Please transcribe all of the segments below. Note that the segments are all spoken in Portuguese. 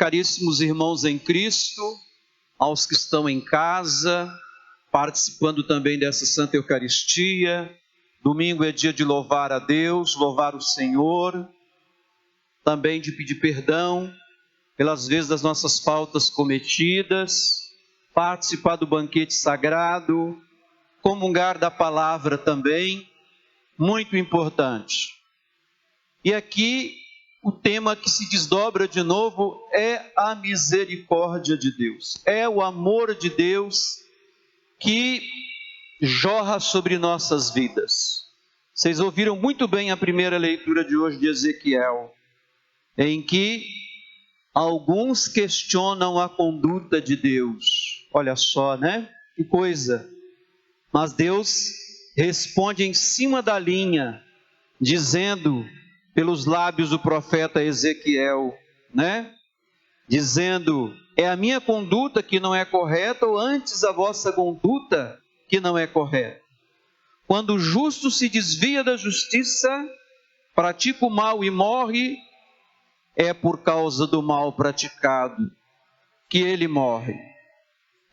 caríssimos irmãos em Cristo, aos que estão em casa, participando também dessa Santa Eucaristia. Domingo é dia de louvar a Deus, louvar o Senhor, também de pedir perdão pelas vezes das nossas faltas cometidas, participar do banquete sagrado, comungar da palavra também, muito importante. E aqui o tema que se desdobra de novo é a misericórdia de Deus, é o amor de Deus que jorra sobre nossas vidas. Vocês ouviram muito bem a primeira leitura de hoje de Ezequiel, em que alguns questionam a conduta de Deus. Olha só, né? Que coisa! Mas Deus responde em cima da linha, dizendo, pelos lábios do profeta Ezequiel, né? Dizendo, é a minha conduta que não é correta, ou antes a vossa conduta que não é correta? Quando o justo se desvia da justiça, pratica o mal e morre, é por causa do mal praticado que ele morre.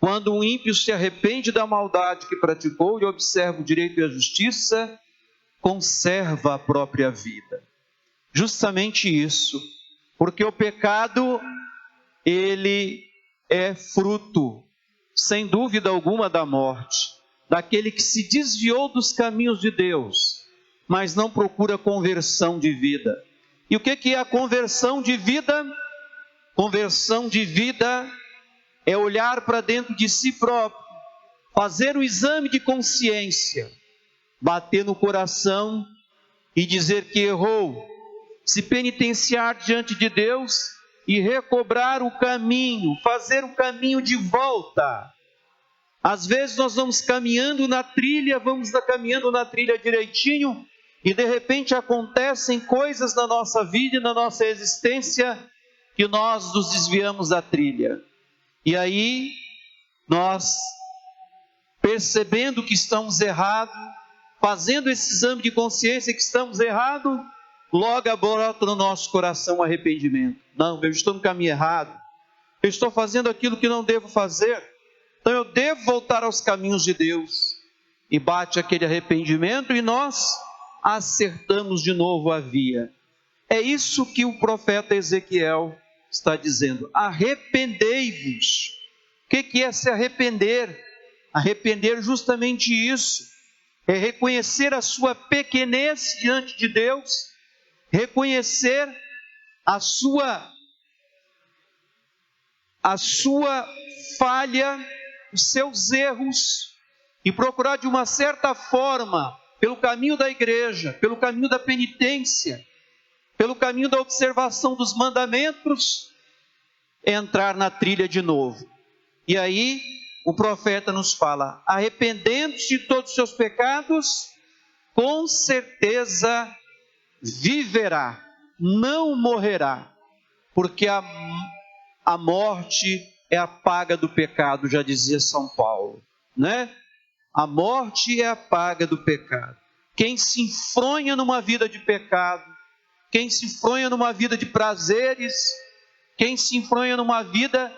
Quando o ímpio se arrepende da maldade que praticou e observa o direito e a justiça, conserva a própria vida. Justamente isso, porque o pecado, ele é fruto, sem dúvida alguma, da morte, daquele que se desviou dos caminhos de Deus, mas não procura conversão de vida. E o que é a conversão de vida? Conversão de vida é olhar para dentro de si próprio, fazer um exame de consciência, bater no coração e dizer que errou, se penitenciar diante de Deus e recobrar o caminho, fazer o caminho de volta. Às vezes nós vamos caminhando na trilha direitinho, e de repente acontecem coisas na nossa vida e na nossa existência que nós nos desviamos da trilha. E aí, nós, percebendo que estamos errados, fazendo esse exame de consciência que estamos errados, logo brota no nosso coração o arrependimento. Não, eu estou no caminho errado, eu estou fazendo aquilo que não devo fazer, então eu devo voltar aos caminhos de Deus. E bate aquele arrependimento e nós acertamos de novo a via. É isso que o profeta Ezequiel está dizendo: arrependei-vos. O que é se arrepender? Arrepender justamente isso, é reconhecer a sua pequenez diante de Deus, reconhecer a sua falha, os seus erros, e procurar de uma certa forma, pelo caminho da igreja, pelo caminho da penitência, pelo caminho da observação dos mandamentos, entrar na trilha de novo. E aí o profeta nos fala: arrependendo-se de todos os seus pecados, com certeza viverá, não morrerá, porque a morte é a paga do pecado, já dizia São Paulo, né? A morte é a paga do pecado. Quem se enfronha numa vida de pecado, quem se enfronha numa vida de prazeres, quem se enfronha numa vida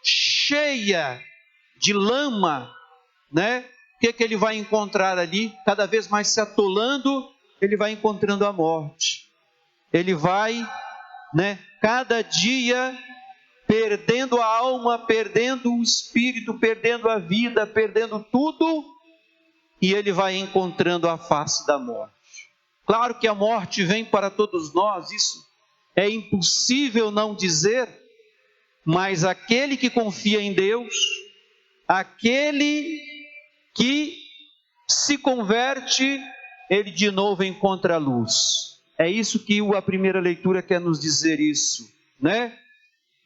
cheia de lama, né? O que ele vai encontrar ali? Cada vez mais se atolando, ele vai encontrando a morte. Ele vai, né, cada dia perdendo a alma, perdendo o espírito, perdendo a vida, perdendo tudo, e ele vai encontrando a face da morte. Claro que a morte vem para todos nós, isso é impossível não dizer, mas aquele que confia em Deus, aquele que se converte, ele de novo encontra a luz. É isso que a primeira leitura quer nos dizer isso, né?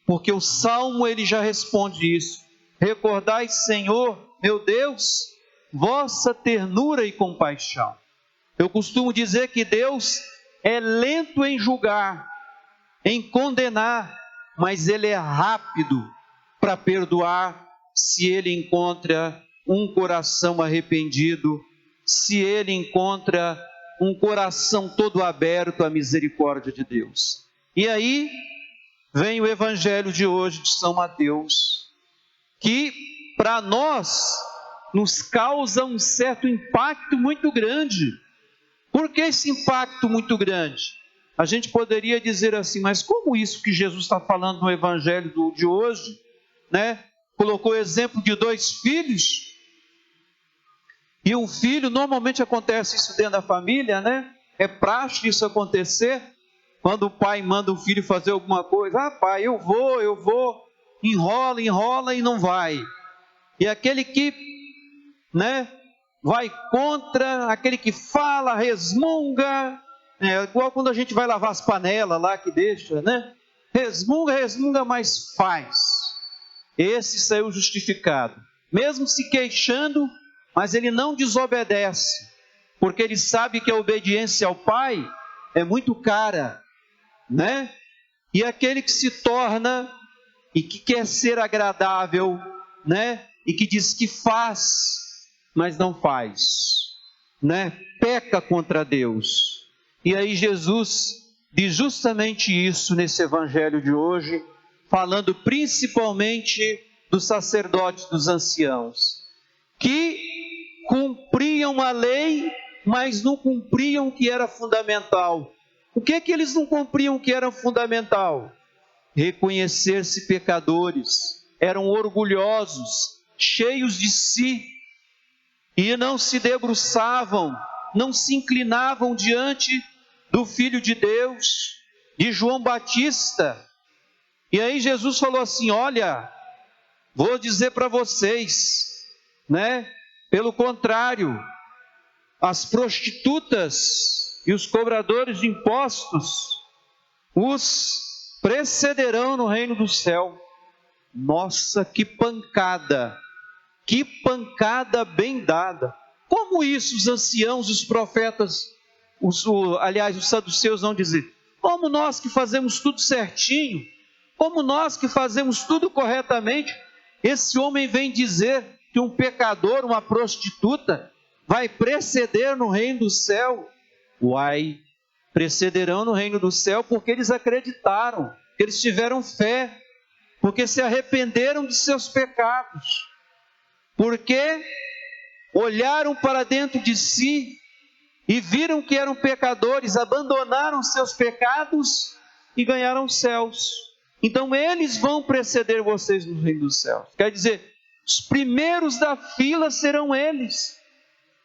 Porque o Salmo, ele já responde isso: recordai, Senhor, meu Deus, vossa ternura e compaixão. Eu costumo dizer que Deus é lento em julgar, em condenar, mas Ele é rápido para perdoar, se Ele encontra um coração arrependido, se Ele encontra um coração todo aberto à misericórdia de Deus. E aí, vem o Evangelho de hoje de São Mateus, que para nós nos causa um certo impacto muito grande. Por que esse impacto muito grande? A gente poderia dizer assim, mas como isso que Jesus está falando no Evangelho de hoje, né? Colocou o exemplo de 2 filhos, e um filho, normalmente acontece isso dentro da família, né? É prático isso acontecer, quando o pai manda o filho fazer alguma coisa, ah pai, eu vou, enrola e não vai. E aquele que, né, vai contra, aquele que fala, resmunga, igual quando a gente vai lavar as panelas lá que deixa, né? Resmunga, mas faz. Esse saiu justificado, mesmo se queixando, mas ele não desobedece, porque ele sabe que a obediência ao Pai é muito cara, né? E aquele que se torna e que quer ser agradável, né? E que diz que faz, mas não faz, né? Peca contra Deus. E aí Jesus diz justamente isso nesse Evangelho de hoje, falando principalmente dos sacerdotes, dos anciãos, que cumpriam a lei, mas não cumpriam o que era fundamental. O que é que eles não cumpriam que era fundamental? Reconhecer-se pecadores, eram orgulhosos, cheios de si, e não se debruçavam, não se inclinavam diante do Filho de Deus, de João Batista. E aí Jesus falou assim, olha, vou dizer para vocês, né? Pelo contrário, as prostitutas e os cobradores de impostos os precederão no reino do céu. Nossa, que pancada bem dada. Como isso os anciãos, os profetas, os saduceus vão dizer? Como nós que fazemos tudo certinho, como nós que fazemos tudo corretamente, esse homem vem dizer que um pecador, uma prostituta, vai preceder no reino do céu? Uai, precederão no reino do céu porque eles acreditaram, porque eles tiveram fé, porque se arrependeram de seus pecados, porque olharam para dentro de si e viram que eram pecadores, abandonaram seus pecados e ganharam os céus. Então eles vão preceder vocês no reino dos céus. Quer dizer, os primeiros da fila serão eles,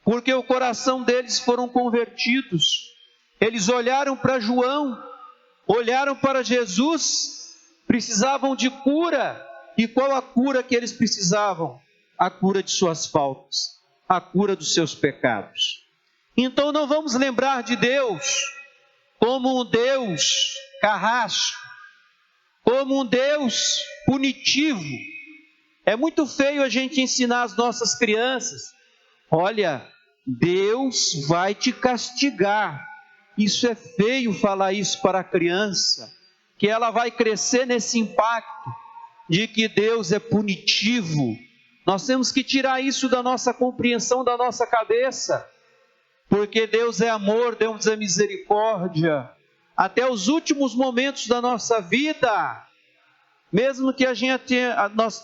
porque o coração deles foram convertidos. Eles olharam para João, olharam para Jesus, precisavam de cura. E qual a cura que eles precisavam? A cura de suas faltas, a cura dos seus pecados. Então não vamos lembrar de Deus como um Deus carrasco, como um Deus punitivo. É muito feio a gente ensinar as nossas crianças, olha, Deus vai te castigar. Isso é feio falar isso para a criança, que ela vai crescer nesse impacto de que Deus é punitivo. Nós temos que tirar isso da nossa compreensão, da nossa cabeça, porque Deus é amor, Deus é misericórdia, até os últimos momentos da nossa vida, mesmo que nós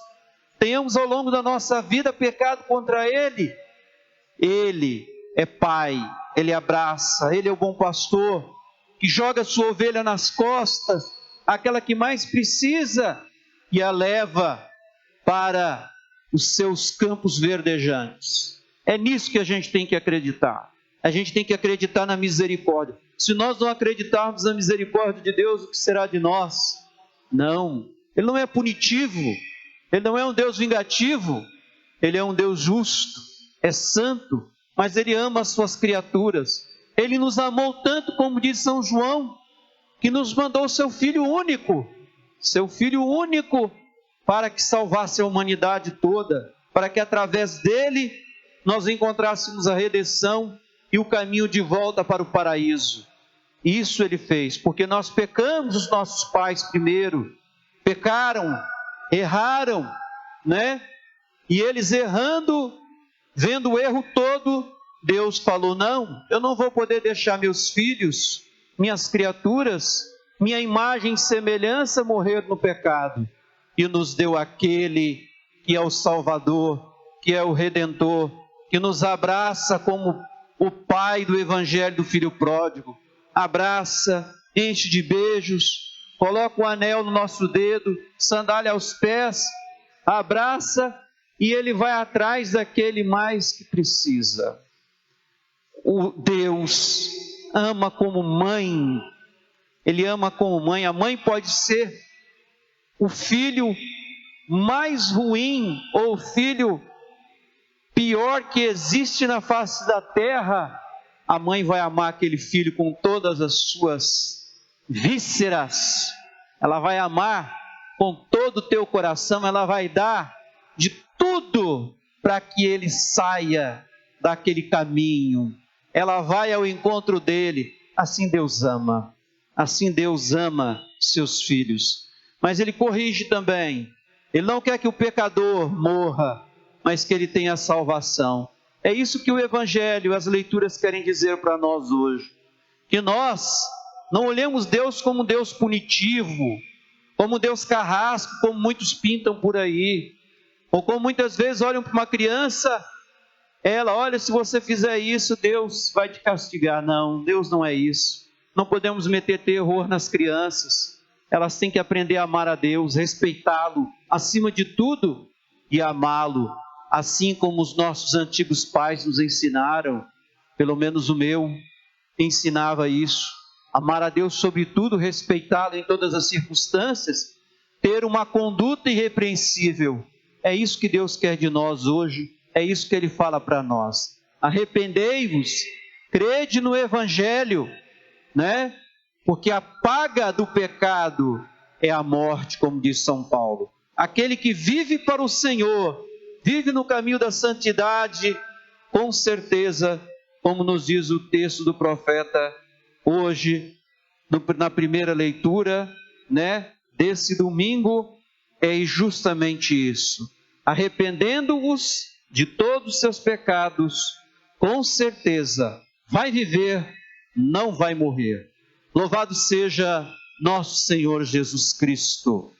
tenhamos ao longo da nossa vida pecado contra Ele, Ele é Pai, Ele abraça, Ele é o bom pastor, que joga a sua ovelha nas costas, aquela que mais precisa, e a leva para os seus campos verdejantes. É nisso que a gente tem que acreditar. A gente tem que acreditar na misericórdia. Se nós não acreditarmos na misericórdia de Deus, o que será de nós? Não, Ele não é punitivo, Ele não é um Deus vingativo, Ele é um Deus justo, é santo, mas Ele ama as suas criaturas. Ele nos amou tanto, como diz São João, que nos mandou seu Filho único, para que salvasse a humanidade toda, para que através dele nós encontrássemos a redenção e o caminho de volta para o paraíso. Isso Ele fez, porque nós pecamos, os nossos pais primeiro, pecaram, erraram, né? E eles errando, vendo o erro todo, Deus falou, não, eu não vou poder deixar meus filhos, minhas criaturas, minha imagem e semelhança, morrer no pecado, e nos deu aquele que é o Salvador, que é o Redentor, que nos abraça como o Pai do Evangelho do Filho Pródigo. Abraça, enche de beijos, coloca um anel no nosso dedo, sandália aos pés, abraça, e Ele vai atrás daquele mais que precisa. O Deus ama como mãe, Ele ama como mãe. A mãe pode ser o filho mais ruim, ou o filho pior que existe na face da terra. A mãe vai amar aquele filho com todas as suas vísceras, ela vai amar com todo o teu coração, ela vai dar de tudo para que ele saia daquele caminho, ela vai ao encontro dele. Assim Deus ama seus filhos. Mas Ele corrige também, Ele não quer que o pecador morra, mas que ele tenha salvação. É isso que o Evangelho, as leituras querem dizer para nós hoje, que nós não olhemos Deus como Deus punitivo, como Deus carrasco, como muitos pintam por aí, ou como muitas vezes olham para uma criança, olha, se você fizer isso, Deus vai te castigar. Não, Deus não é isso. Não podemos meter terror nas crianças. Elas têm que aprender a amar a Deus, respeitá-lo acima de tudo e amá-lo, assim como os nossos antigos pais nos ensinaram. Pelo menos o meu ensinava isso: amar a Deus sobre tudo, respeitá-lo em todas as circunstâncias, ter uma conduta irrepreensível. É isso que Deus quer de nós hoje, é isso que Ele fala para nós. Arrependei-vos, crede no Evangelho, né? Porque a paga do pecado é a morte, como diz São Paulo. Aquele que vive para o Senhor, vive no caminho da santidade, com certeza, como nos diz o texto do profeta hoje, na primeira leitura, né, desse domingo, é justamente isso. Arrependendo-vos de todos os seus pecados, com certeza vai viver, não vai morrer. Louvado seja nosso Senhor Jesus Cristo.